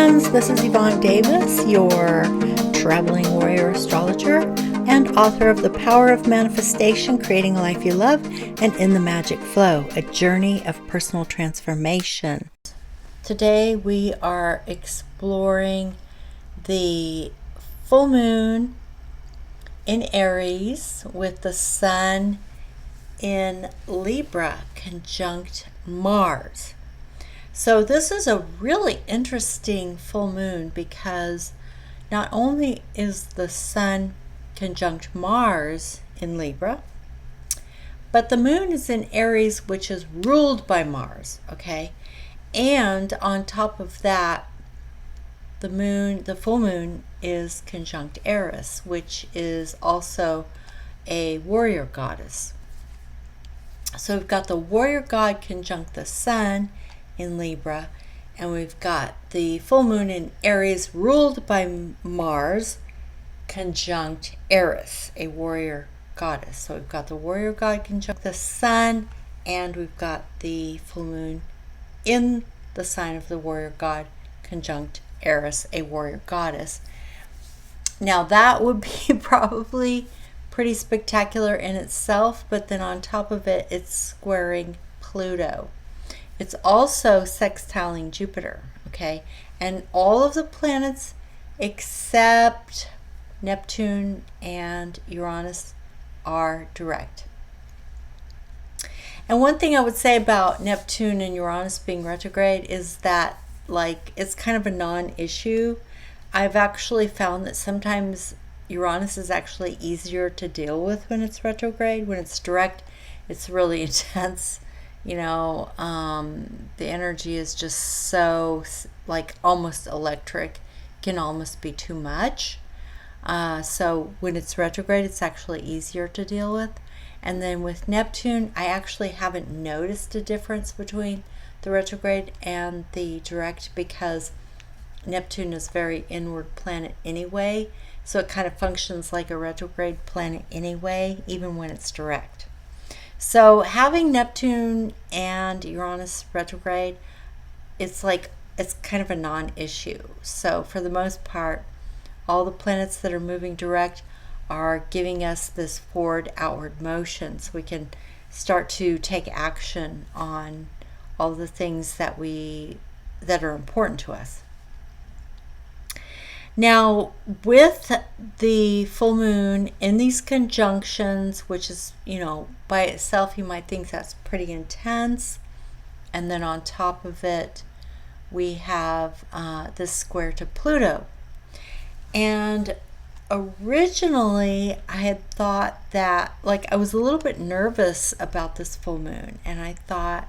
friends, this is Yvonne Davis, your traveling warrior astrologer and author of The Power of Manifestation, Creating a Life You Love, and In the Magic Flow, a journey of personal transformation. Today we are exploring the full moon in Aries with the sun in Libra conjunct Mars. So this is a really interesting full moon because not only is the sun conjunct Mars in Libra, but the moon is in Aries, which is ruled by Mars, okay? And on top of that, the full moon is conjunct Aries, which is also a warrior goddess. So we've got the warrior god conjunct the sun in Libra, and we've got the full moon in Aries ruled by Mars conjunct Aries, a warrior goddess. So we've got the warrior god conjunct the sun, and we've got the full moon in the sign of the warrior god conjunct Aries, a warrior goddess. Now that would be probably pretty spectacular in itself, but then on top of it, it's squaring Pluto. It's also sextiling Jupiter, okay? And all of the planets except Neptune and Uranus are direct. And one thing I would say about Neptune and Uranus being retrograde is that, like, it's kind of a non-issue. I've actually found that sometimes Uranus is actually easier to deal with when it's retrograde. When it's direct, it's really intense. You know, the energy is just so, like, almost electric, can almost be too much. So when it's retrograde, it's actually easier to deal with. And then with Neptune, I actually haven't noticed a difference between the retrograde and the direct because Neptune is a very inward planet anyway. So it kind of functions like a retrograde planet anyway, even when it's direct. So having Neptune and Uranus retrograde, it's kind of a non-issue. So for the most part, all the planets that are moving direct are giving us this forward outward motion, so we can start to take action on all the things that are important to us. Now, with the full moon in these conjunctions, which is, you know, by itself, you might think that's pretty intense. And then on top of it, we have this square to Pluto. And originally, I had thought that, like, I was a little bit nervous about this full moon. And I thought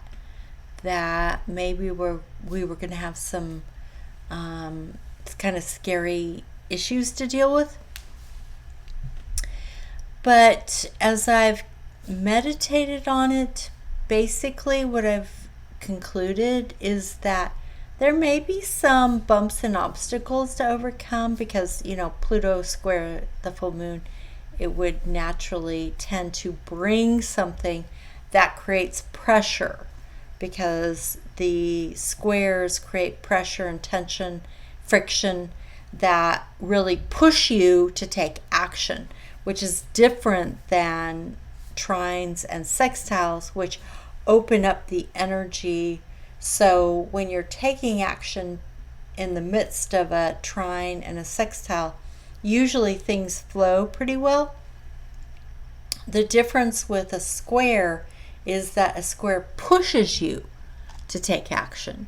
that maybe we were going to have some kind of scary issues to deal with. But as I've meditated on it, basically what I've concluded is that there may be some bumps and obstacles to overcome because, you know, Pluto square the full moon, it would naturally tend to bring something that creates pressure because the squares create pressure and tension, friction that really push you to take action, which is different than trines and sextiles, which open up the energy. So when you're taking action in the midst of a trine and a sextile, usually things flow pretty well. The difference with a square is that a square pushes you to take action.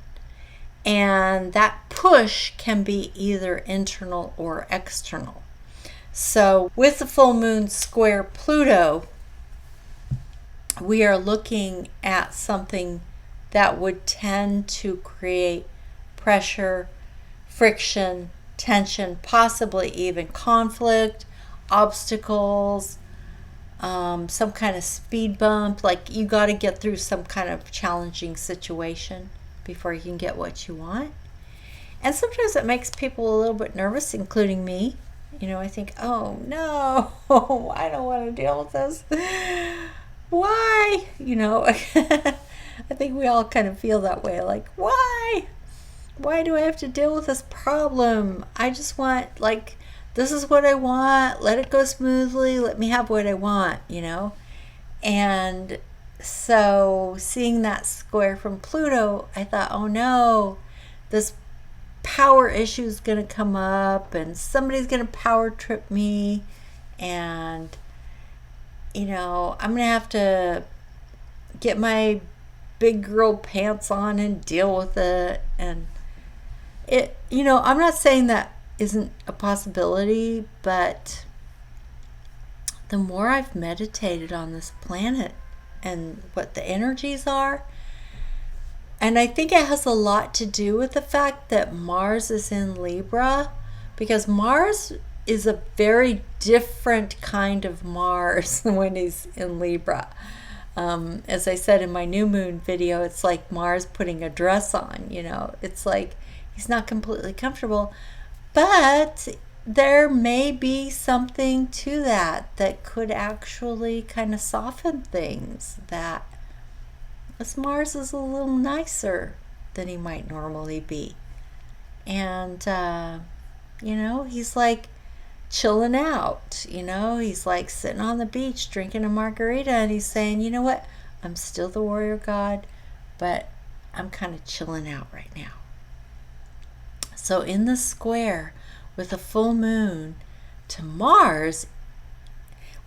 And that push can be either internal or external. So with the full moon square Pluto, we are looking at something that would tend to create pressure, friction, tension, possibly even conflict, obstacles, some kind of speed bump. Like, you got to get through some kind of challenging situation before you can get what you want. And sometimes it makes people a little bit nervous, including me. You know, I think, oh no, I don't want to deal with this. Why? You know, I think we all kind of feel that way, like, why? why do I have to deal with this problem? I just want, like, this is what I want. Let it go smoothly. Let me have what I want, you know? And so seeing that square from Pluto, I thought, oh no, this power issue is going to come up and somebody's going to power trip me. And, you know, I'm going to have to get my big girl pants on and deal with it. And it, you know, I'm not saying that isn't a possibility, but the more I've meditated on this planet and what the energies are, and I think it has a lot to do with the fact that Mars is in Libra, because Mars is a very different kind of Mars when he's in Libra. As I said in my new moon video, it's like Mars putting a dress on, you know. It's like he's not completely comfortable, but there may be something to that could actually kind of soften things, that this Mars is a little nicer than he might normally be. And, you know, he's like chilling out, you know, he's like sitting on the beach drinking a margarita, and he's saying, you know what, I'm still the warrior god, but I'm kind of chilling out right now. So in the square with a full moon to Mars,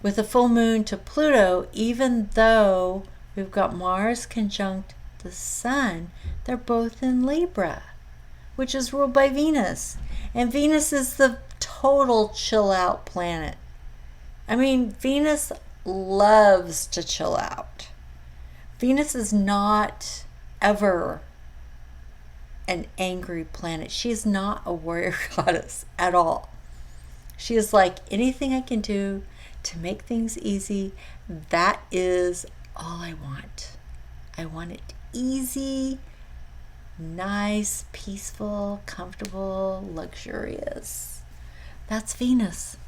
with a full moon to Pluto, even though we've got Mars conjunct the Sun, they're both in Libra, which is ruled by Venus. And Venus is the total chill out planet. I mean, Venus loves to chill out. Venus is not ever an angry planet. She is not a warrior goddess at all. She is like, anything I can do to make things easy, that is all I want. I want it easy, nice, peaceful, comfortable, luxurious. That's Venus.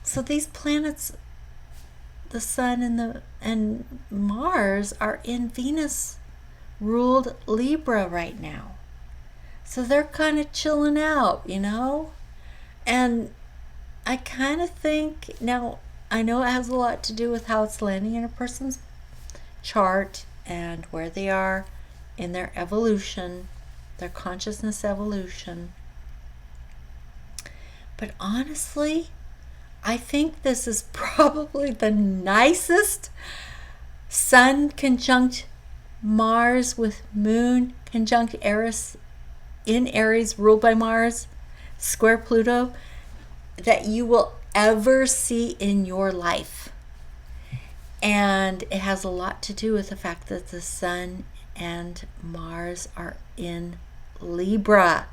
So these planets, the Sun and Mars, are in Venus ruled Libra right now. So they're kind of chilling out, you know? And I kind of think, now I know it has a lot to do with how it's landing in a person's chart and where they are in their evolution, their consciousness evolution. But honestly, I think this is probably the nicest Sun conjunct Mars with Moon conjunct Aries, in Aries, ruled by Mars, square Pluto, that you will ever see in your life. And it has a lot to do with the fact that the Sun and Mars are in Libra.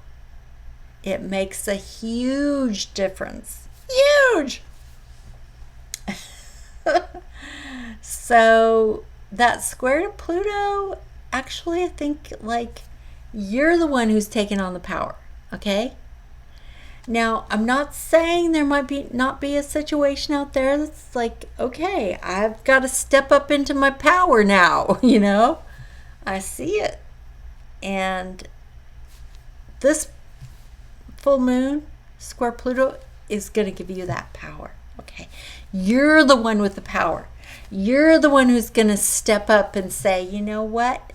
It makes a huge difference. Huge! So that square to Pluto, actually, I think, like, you're the one who's taking on the power, okay? Now, I'm not saying there might not be a situation out there that's like, okay, I've got to step up into my power now, you know? I see it. And this full moon, square Pluto, is going to give you that power, okay? You're the one with the power. You're the one who's going to step up and say, you know what?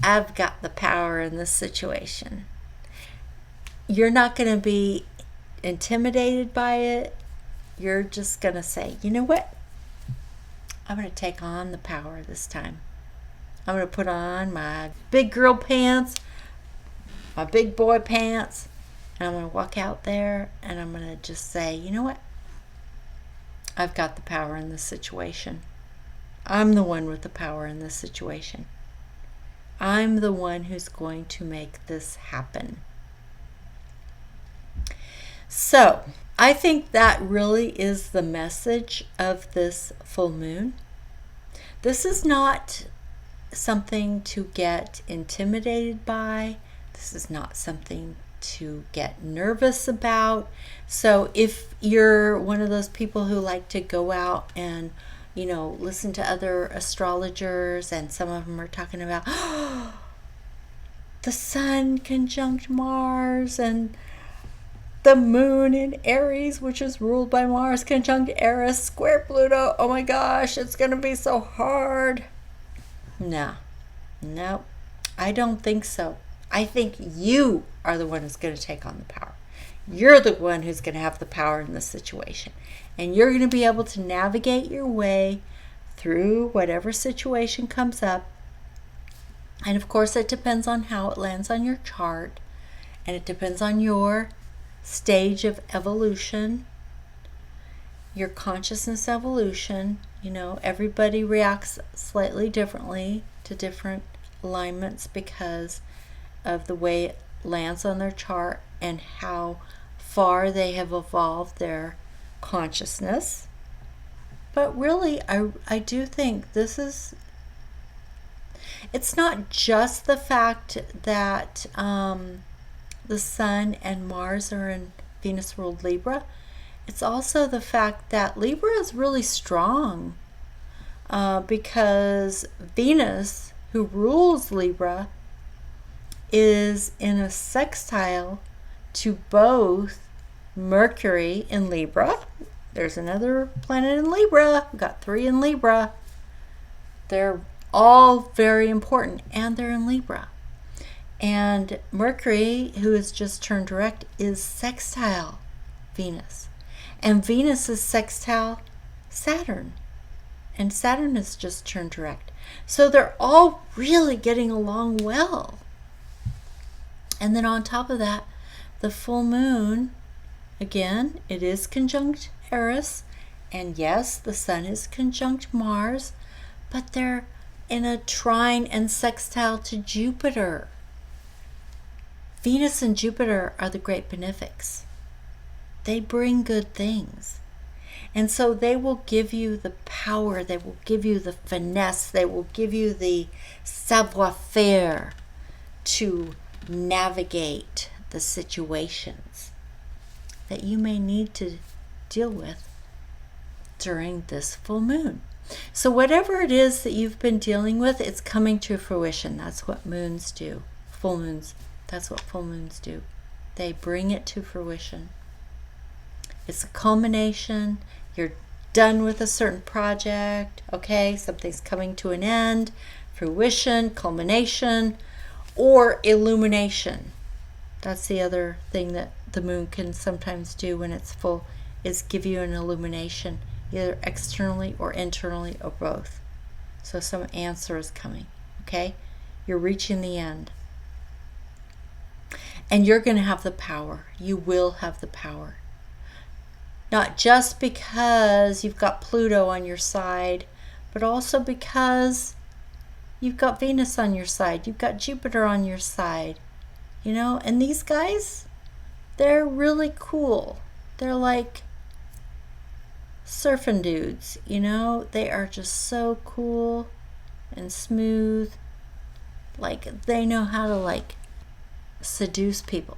I've got the power in this situation. You're not going to be intimidated by it. You're just going to say, you know what? I'm going to take on the power this time. I'm going to put on my big girl pants, my big boy pants, and I'm going to walk out there and I'm going to just say, you know what? I've got the power in this situation. I'm the one with the power in this situation. I'm the one who's going to make this happen. So, I think that really is the message of this full moon. This is not something to get intimidated by. This is not something to get nervous about. So if you're one of those people who like to go out and, you know, listen to other astrologers, and some of them are talking about, oh, the sun conjunct Mars, and the moon in Aries, which is ruled by Mars, conjunct Eris, square Pluto. Oh my gosh, it's going to be so hard. No, I don't think so. I think you are the one who's going to take on the power. You're the one who's going to have the power in this situation. And you're going to be able to navigate your way through whatever situation comes up. And of course, it depends on how it lands on your chart. And it depends on your stage of evolution, your consciousness evolution. You know, everybody reacts slightly differently to different alignments because of the way it lands on their chart and how far they have evolved their consciousness. But really, I do think it's not just the fact that the Sun and Mars are in Venus ruled Libra. It's also the fact that Libra is really strong because Venus, who rules Libra, is in a sextile to both Mercury in Libra. There's another planet in Libra. We've got 3 in Libra. They're all very important, and they're in Libra. And Mercury, who has just turned direct, is sextile Venus. And Venus is sextile Saturn. And Saturn has just turned direct. So they're all really getting along well. And then on top of that, the full moon, again, it is conjunct Eris. And yes, the sun is conjunct Mars, but they're in a trine and sextile to Jupiter. Venus and Jupiter are the great benefics. They bring good things. And so they will give you the power, they will give you the finesse, they will give you the savoir-faire to navigate the situations that you may need to deal with during this full moon. So whatever it is that you've been dealing with, it's coming to fruition. That's what moons do. Full moons. That's what full moons do. They bring it to fruition. It's a culmination. You're done with a certain project. Okay, something's coming to an end. Fruition, culmination, or illumination. That's the other thing that the moon can sometimes do when it's full, is give you an illumination, either externally or internally or both. So some answer is coming. Okay, you're reaching the end. And you're going to have the power. You will have the power. Not just because you've got Pluto on your side, but also because you've got Venus on your side. You've got Jupiter on your side. You know, and these guys, they're really cool. They're like surfing dudes, you know? They are just so cool and smooth. Like, they know how to, seduce people.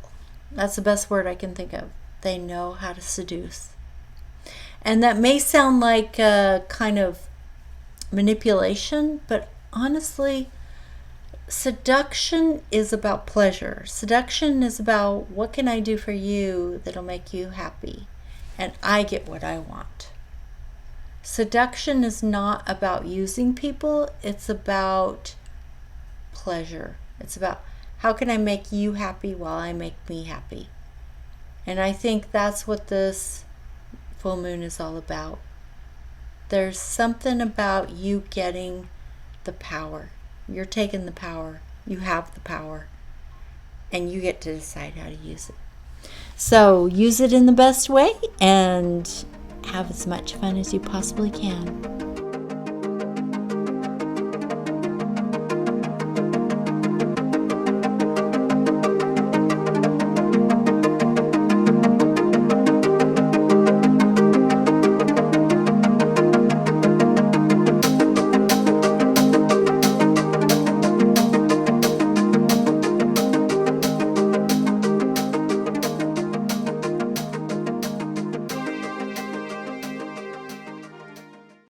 That's the best word I can think of. They know how to seduce. And that may sound like a kind of manipulation, but honestly, seduction is about pleasure. Seduction is about, what can I do for you that'll make you happy? And I get what I want. Seduction is not about using people. It's about pleasure. It's about, how can I make you happy while I make me happy? And I think that's what this full moon is all about. There's something about you getting the power. You're taking the power. You have the power. And you get to decide how to use it. So use it in the best way and have as much fun as you possibly can.